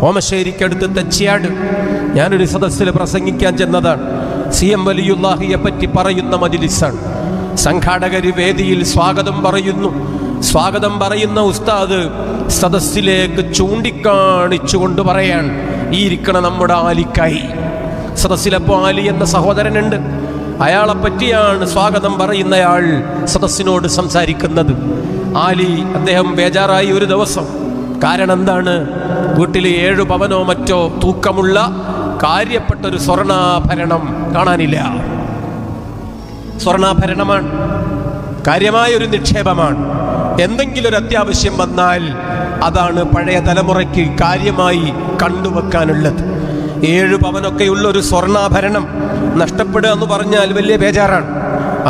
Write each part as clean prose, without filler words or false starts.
ഓമശ്ശേരിക്കടുത്ത് തെച്ചിയാട് ഞാനൊരു സദസ്സിൽ പ്രസംഗിക്കാൻ ചെന്നതാണ്. CM വലിയുല്ലാഹിയെ പറ്റി പറയുന്ന മജ്‌ലിസാണ്. സംഘാടകർ വേദിയിൽ സ്വാഗതം പറയുന്ന ഉസ്താദ് സദസ്സിലേക്ക് ചൂണ്ടിക്കാണിച്ചുകൊണ്ട് പറയാൻ, ഈ ഇരിക്കണ നമ്മുടെ ആലിക്കായി. സദസ്സിലപ്പോൾ ആലി എന്ന സഹോദരനുണ്ട്. അയാളെ പറ്റിയാണ് സ്വാഗതം പറയുന്നയാൾ സദസ്സിനോട് സംസാരിക്കുന്നത്. ആലി അദ്ദേഹം ബേജാറായി ഒരു ദിവസം. കാരണം എന്താണ്? വീട്ടിൽ 7 പവനോ മറ്റോ തൂക്കമുള്ള കാര്യപ്പെട്ടൊരു സ്വർണ്ണാഭരണം കാണാനില്ല. സ്വർണ്ണാഭരണമാണ്, കാര്യമായൊരു നിക്ഷേപമാണ്. എന്തെങ്കിലും ഒരു അത്യാവശ്യം വന്നാൽ അതാണ് പഴയ തലമുറയ്ക്ക് കാര്യമായി കണ്ടുവെക്കാനുള്ളത്. 7 പവനൊക്കെയുള്ള ഒരു സ്വർണ്ണാഭരണം നഷ്ടപ്പെടുക എന്ന് പറഞ്ഞാൽ വലിയ ബേജാറാണ്.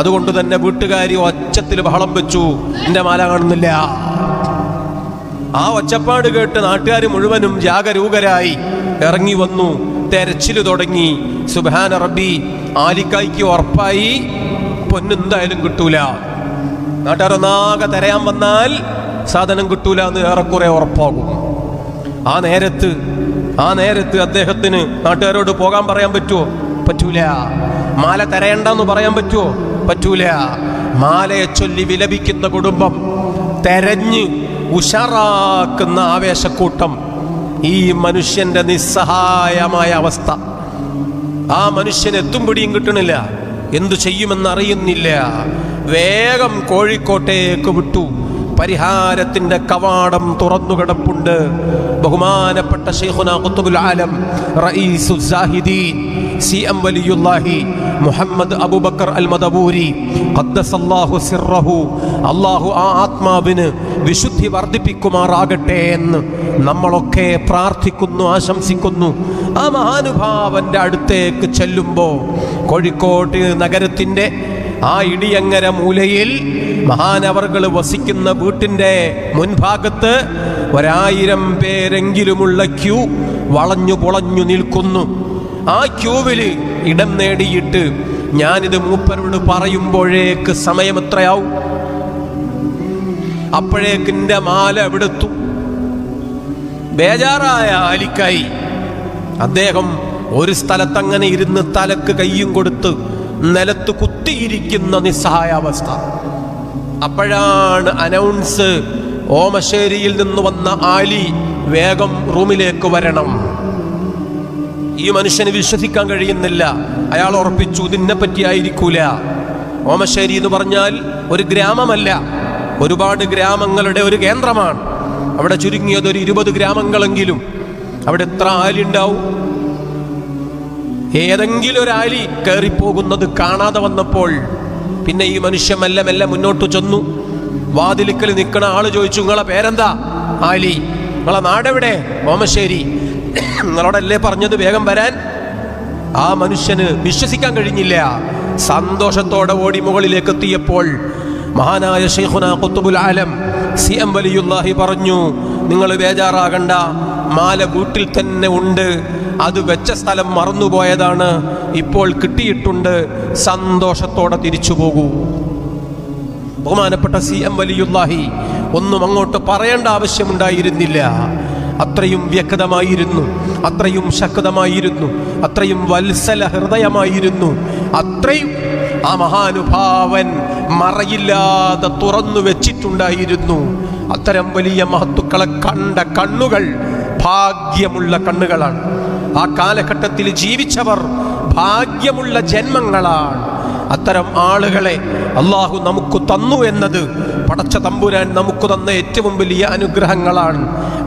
അതുകൊണ്ട് തന്നെ വീട്ടുകാരി ഒച്ചത്തിൽ ബഹളം വെച്ചു, എൻ്റെ മാല കാണുന്നില്ല. ആ ഒച്ചപ്പാട് കേട്ട് നാട്ടുകാർ മുഴുവനും ജാഗരൂകരായി ഇറങ്ങി വന്നു, തെരച്ചിൽ തുടങ്ങി. സുബ്ഹാന റബ്ബി, ആലിക്കായ്ക്ക് ഉറപ്പായി പൊന്നെന്തായാലും കിട്ടൂല. നാട്ടുകാരൊന്നാകെ തിരയാൻ വന്നാൽ സാധനം കിട്ടൂല എന്ന് ഏറെക്കുറെ ഉറപ്പാകും. ആ നേരത്ത് അദ്ദേഹത്തിന് നാട്ടുകാരോട് പോകാൻ പറയാൻ പറ്റുമോ? പറ്റൂല. മാല തിരയണ്ടെന്ന് പറയാൻ പറ്റുമോ? പറ്റൂല. മാലയെ ചൊല്ലി വിലപിക്കുന്ന കുടുംബം, തെരഞ്ഞ് ഉഷാറാക്കുന്ന ആവേശക്കൂട്ടം, ഈ മനുഷ്യന്റെ നിസ്സഹായമായ അവസ്ഥ. ആ മനുഷ്യന് എത്തും പിടിയും കിട്ടണില്ല, എന്തു ചെയ്യുമെന്നറിയുന്നില്ല. വേഗം കോഴിക്കോട്ടേക്ക് വിട്ടു. പരിഹാരത്തിന്റെ കവാടം തുറന്നു കിടപ്പുണ്ട്. ബഹുമാനപ്പെട്ട ശൈഖുന ഖുത്ബുൽ ആലം റഈസു സാഹിദീൻ CM വലിയുല്ലാഹി മുഹമ്മദ് അബൂബക്കർ അൽ മദബൂരി ഖദ്ദസല്ലാഹു സിർറഹു, അല്ലാഹു ആ ആത്മാവിന് വിശുദ്ധി വർദ്ധിപ്പിക്കുമാറാകട്ടെ എന്ന് നമ്മളൊക്കെ പ്രാർത്ഥിക്കുന്നു, ആശംസിക്കുന്നു. ആ മഹാനുഭാവന്റെ അടുത്തേക്ക് ചെല്ലുമ്പോൾ കോഴിക്കോട് നഗരത്തിന്റെ ആ ഇടിയങ്ങര മൂലയിൽ മഹാനവർകൾ വസിക്കുന്ന വീട്ടിൻ്റെ മുൻഭാഗത്ത് 1000 പേരെങ്കിലുമുള്ള ക്യൂ വളഞ്ഞു പൊളഞ്ഞു നിൽക്കുന്നു. ആ ക്യൂവിൽ ഇടം നേടിയിട്ട് ഞാനിത് മൂപ്പരോട് പറയുമ്പോഴേക്ക് സമയം എത്രയാവും? അപ്പോഴേക്ക് എൻ്റെ മാല എവിടെത്തും? ബേജാറായ ആലിക്കായി അദ്ദേഹം ഒരു സ്ഥലത്തങ്ങനെ ഇരുന്ന് തലക്ക് കയ്യും കൊടുത്ത് നിലത്ത് കുത്തിയിരിക്കുന്ന നിസ്സഹായാവസ്ഥ. അപ്പോഴാണ് അനൗൺസ്, ഓമശ്ശേരിയിൽ നിന്ന് വന്ന ആലി വേഗം റൂമിലേക്ക് വരണം. ഈ മനുഷ്യന് വിശ്വസിക്കാൻ കഴിയുന്നില്ല. അയാൾ ഉറപ്പിച്ചു, ഇതിനെ പറ്റിയായിരിക്കൂല. ഓമശ്ശേരി എന്ന് പറഞ്ഞാൽ ഒരു ഗ്രാമമല്ല, ഒരുപാട് ഗ്രാമങ്ങളുടെ ഒരു കേന്ദ്രമാണ്. അവിടെ ചുരുങ്ങിയത് ഒരു 20 ഗ്രാമങ്ങളെങ്കിലും. അവിടെ എത്ര ആലി ഉണ്ടാവും? ഏതെങ്കിലും ഒരു ആലി കയറിപ്പോകുന്നത് കാണാതെ വന്നപ്പോൾ പിന്നെ ഈ മനുഷ്യൻ മെല്ലെ മെല്ലെ മുന്നോട്ട് ചെന്നു. വാതിലിക്കൽ നിൽക്കണ ആള് ചോദിച്ചു, നിങ്ങളെ പേരെന്താ? ആലി. നിങ്ങളെ നാടെവിടെ? ഓമശ്ശേരി. നിങ്ങളോടല്ലേ പറഞ്ഞത് വേഗം വരാൻ? ആ മനുഷ്യന് വിശ്വസിക്കാൻ കഴിഞ്ഞില്ല. സന്തോഷത്തോടെ ഓടി മുകളിലേക്ക് എത്തിയപ്പോൾ മഹാനായ ശൈഖുന ഖുത്ബുൽ ആലം CM വലിയുല്ലാഹി പറഞ്ഞു, നിങ്ങൾ ബേജാറാകണ്ട, മാല വീട്ടിൽ തന്നെ ഉണ്ട്. അത് വെച്ച സ്ഥലം മറന്നുപോയതാണ്, ഇപ്പോൾ കിട്ടിയിട്ടുണ്ട്, സന്തോഷത്തോടെ തിരിച്ചു പോകൂ. ബഹുമാനപ്പെട്ട CM വലിയുല്ലാഹി ഒന്നും അങ്ങോട്ട് പറയേണ്ട ആവശ്യമുണ്ടായിരുന്നില്ല. അത്രയും വ്യക്തമായിരുന്നു, അത്രയും ശക്തമായിരുന്നു, അത്രയും വത്സല ഹൃദയമായിരുന്നു. അത്രയും ആ മഹാനുഭാവൻ മറയില്ലാതെ തുറന്നു വെച്ചിട്ടുണ്ടായിരുന്നു. അത്തരം വലിയ മഹത്തുക്കളെ കണ്ട കണ്ണുകൾ ഭാഗ്യമുള്ള കണ്ണുകളാണ്. ആ കാലഘട്ടത്തിൽ ജീവിച്ചവർ ഭാഗ്യമുള്ള ജന്മങ്ങളാണ്. അത്തരം ആളുകളെ അള്ളാഹു നമുക്ക് തന്നു എന്നത് പടച്ച തമ്പുരാൻ നമുക്ക് തന്ന ഏറ്റവും വലിയ അനുഗ്രഹങ്ങളാണ്.